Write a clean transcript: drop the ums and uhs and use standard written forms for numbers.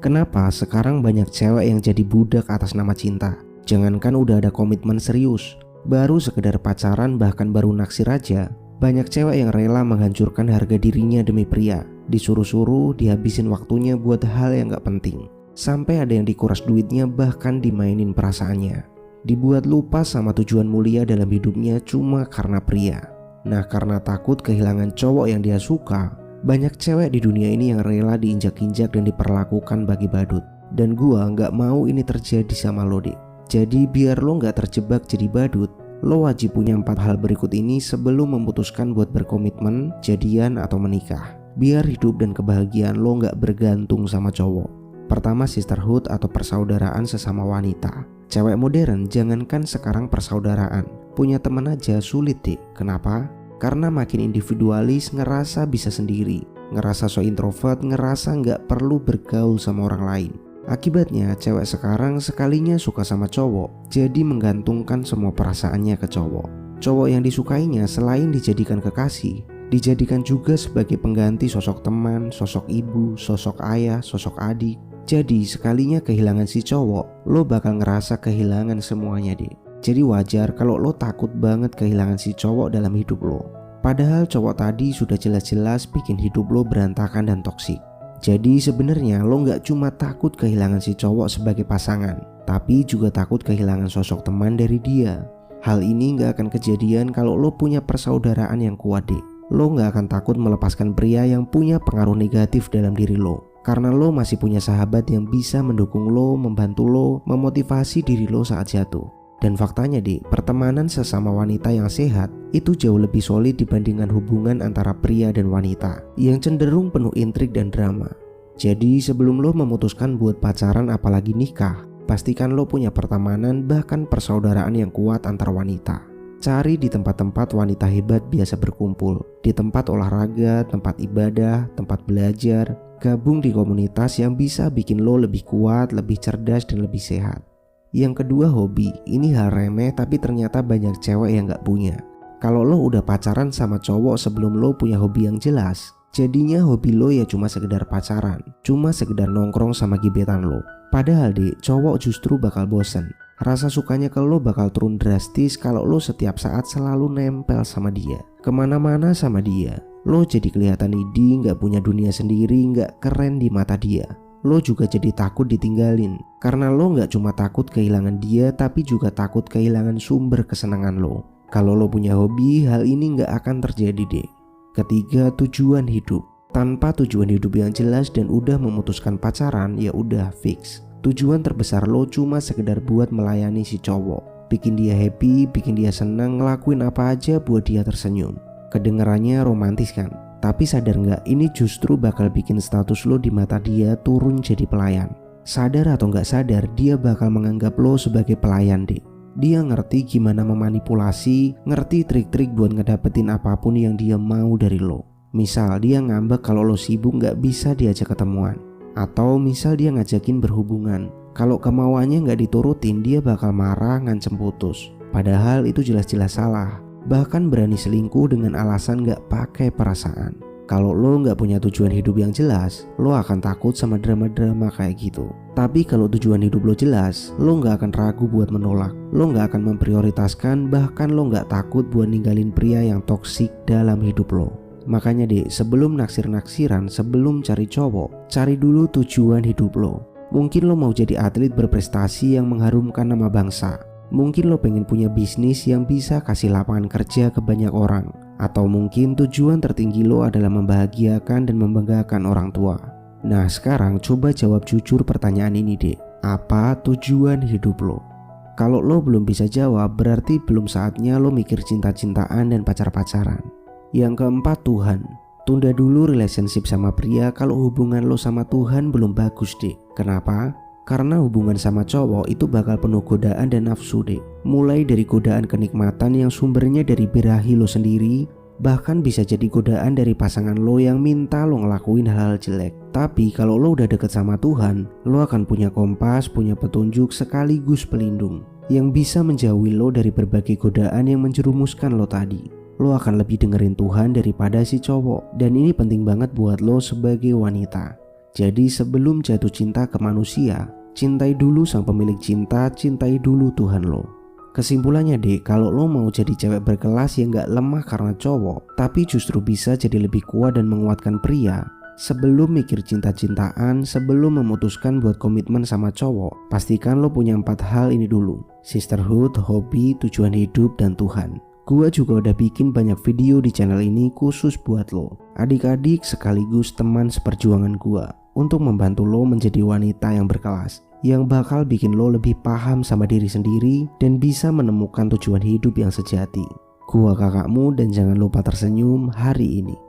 Kenapa sekarang banyak cewek yang jadi budak atas nama cinta? Jangankan udah ada komitmen serius, baru sekedar pacaran bahkan baru naksir aja, banyak cewek yang rela menghancurkan harga dirinya demi pria. Disuruh-suruh, dihabisin waktunya buat hal yang gak penting. Sampai ada yang dikuras duitnya, bahkan dimainin perasaannya. Dibuat lupa sama tujuan mulia dalam hidupnya cuma karena pria. Nah, karena takut kehilangan cowok yang dia suka, banyak cewek di dunia ini yang rela diinjak-injak dan diperlakukan bagi badut. Dan gua gak mau ini terjadi sama lo, Dik. Jadi biar lo gak terjebak jadi badut, lo wajib punya 4 hal berikut ini sebelum memutuskan buat berkomitmen, jadian, atau menikah. Biar hidup dan kebahagiaan lo gak bergantung sama cowok. Pertama, sisterhood atau persaudaraan sesama wanita. Cewek modern jangankan sekarang persaudaraan, punya teman aja sulit, Dik. Kenapa? Karena makin individualis, ngerasa bisa sendiri, ngerasa so introvert, ngerasa gak perlu bergaul sama orang lain. Akibatnya cewek sekarang sekalinya suka sama cowok, jadi menggantungkan semua perasaannya ke cowok. Cowok yang disukainya selain dijadikan kekasih, dijadikan juga sebagai pengganti sosok teman, sosok ibu, sosok ayah, sosok adik. Jadi sekalinya kehilangan si cowok, lo bakal ngerasa kehilangan semuanya, Dik. Jadi wajar kalau lo takut banget kehilangan si cowok dalam hidup lo. Padahal cowok tadi sudah jelas-jelas bikin hidup lo berantakan dan toksik. Jadi sebenarnya lo gak cuma takut kehilangan si cowok sebagai pasangan, tapi juga takut kehilangan sosok teman dari dia. Hal ini gak akan kejadian kalau lo punya persaudaraan yang kuat, Dik. Lo gak akan takut melepaskan pria yang punya pengaruh negatif dalam diri lo. Karena lo masih punya sahabat yang bisa mendukung lo, membantu lo, memotivasi diri lo saat jatuh. Dan faktanya, Dik, pertemanan sesama wanita yang sehat itu jauh lebih solid dibandingkan hubungan antara pria dan wanita yang cenderung penuh intrik dan drama. Jadi sebelum lo memutuskan buat pacaran apalagi nikah, pastikan lo punya pertemanan bahkan persaudaraan yang kuat antar wanita. Cari di tempat-tempat wanita hebat biasa berkumpul, di tempat olahraga, tempat ibadah, tempat belajar. Gabung di komunitas yang bisa bikin lo lebih kuat, lebih cerdas, dan lebih sehat. Yang kedua, hobi. Ini hal remeh tapi ternyata banyak cewek yang gak punya. Kalau lo udah pacaran sama cowok sebelum lo punya hobi yang jelas, jadinya hobi lo ya cuma sekedar pacaran, cuma sekedar nongkrong sama gebetan lo. Padahal, Dik, cowok justru bakal bosen. Rasa sukanya ke lo bakal turun drastis kalau lo setiap saat selalu nempel sama dia, kemana-mana sama dia. Lo jadi kelihatan needy, gak punya dunia sendiri, gak keren di mata dia. Lo juga jadi takut ditinggalin, karena lo gak cuma takut kehilangan dia, tapi juga takut kehilangan sumber kesenangan lo. Kalau lo punya hobi, hal ini gak akan terjadi, Dek. Ketiga, tujuan hidup. Tanpa tujuan hidup yang jelas dan udah memutuskan pacaran, ya udah fix. Tujuan terbesar lo cuma sekedar buat melayani si cowok, bikin dia happy, bikin dia senang, ngelakuin apa aja buat dia tersenyum. Kedengarannya romantis kan? Tapi sadar gak, ini justru bakal bikin status lo di mata dia turun jadi pelayan. Sadar atau gak sadar, dia bakal menganggap lo sebagai pelayan, Dik. Dia ngerti gimana memanipulasi, ngerti trik-trik buat ngedapetin apapun yang dia mau dari lo. Misal dia ngambek kalau lo sibuk gak bisa diajak ketemuan. Atau misal dia ngajakin berhubungan, kalau kemauannya gak diturutin, dia bakal marah, ngancem putus. Padahal itu jelas-jelas salah. Bahkan berani selingkuh dengan alasan gak pakai perasaan. Kalau lo gak punya tujuan hidup yang jelas, lo akan takut sama drama-drama kayak gitu. Tapi kalau tujuan hidup lo jelas, lo gak akan ragu buat menolak. Lo gak akan memprioritaskan, bahkan lo gak takut buat ninggalin pria yang toksik dalam hidup lo. Makanya, Dek, sebelum naksir-naksiran, sebelum cari cowok, cari dulu tujuan hidup lo. Mungkin lo mau jadi atlet berprestasi yang mengharumkan nama bangsa. Mungkin lo pengen punya bisnis yang bisa kasih lapangan kerja ke banyak orang. Atau mungkin tujuan tertinggi lo adalah membahagiakan dan membanggakan orang tua. Nah, sekarang coba jawab jujur pertanyaan ini, Dek. Apa tujuan hidup lo? Kalau lo belum bisa jawab, berarti belum saatnya lo mikir cinta-cintaan dan pacar-pacaran. Yang keempat, Tuhan. Tunda dulu relationship sama pria kalau hubungan lo sama Tuhan belum bagus, Dek. Kenapa? Karena hubungan sama cowok itu bakal penuh godaan dan nafsu, Dek. Mulai dari godaan kenikmatan yang sumbernya dari birahi lo sendiri, bahkan bisa jadi godaan dari pasangan lo yang minta lo ngelakuin hal-hal jelek. Tapi kalau lo udah deket sama Tuhan, lo akan punya kompas, punya petunjuk sekaligus pelindung yang bisa menjauhi lo dari berbagai godaan yang menjerumuskan lo tadi. Lo akan lebih dengerin Tuhan daripada si cowok. Dan ini penting banget buat lo sebagai wanita. Jadi sebelum jatuh cinta ke manusia, cintai dulu sang pemilik cinta, cintai dulu Tuhan lo. Kesimpulannya dek, kalau lo mau jadi cewek berkelas yang gak lemah karena cowok, tapi justru bisa jadi lebih kuat dan menguatkan pria, sebelum mikir cinta-cintaan, sebelum memutuskan buat komitmen sama cowok, pastikan lo punya 4 hal ini dulu: sisterhood, hobi, tujuan hidup, dan Tuhan. Gua juga udah bikin banyak video di channel ini khusus buat lo, adik-adik sekaligus teman seperjuangan gua, untuk membantu lo menjadi wanita yang berkelas, yang bakal bikin lo lebih paham sama diri sendiri dan bisa menemukan tujuan hidup yang sejati. Gua kakakmu dan jangan lupa tersenyum hari ini.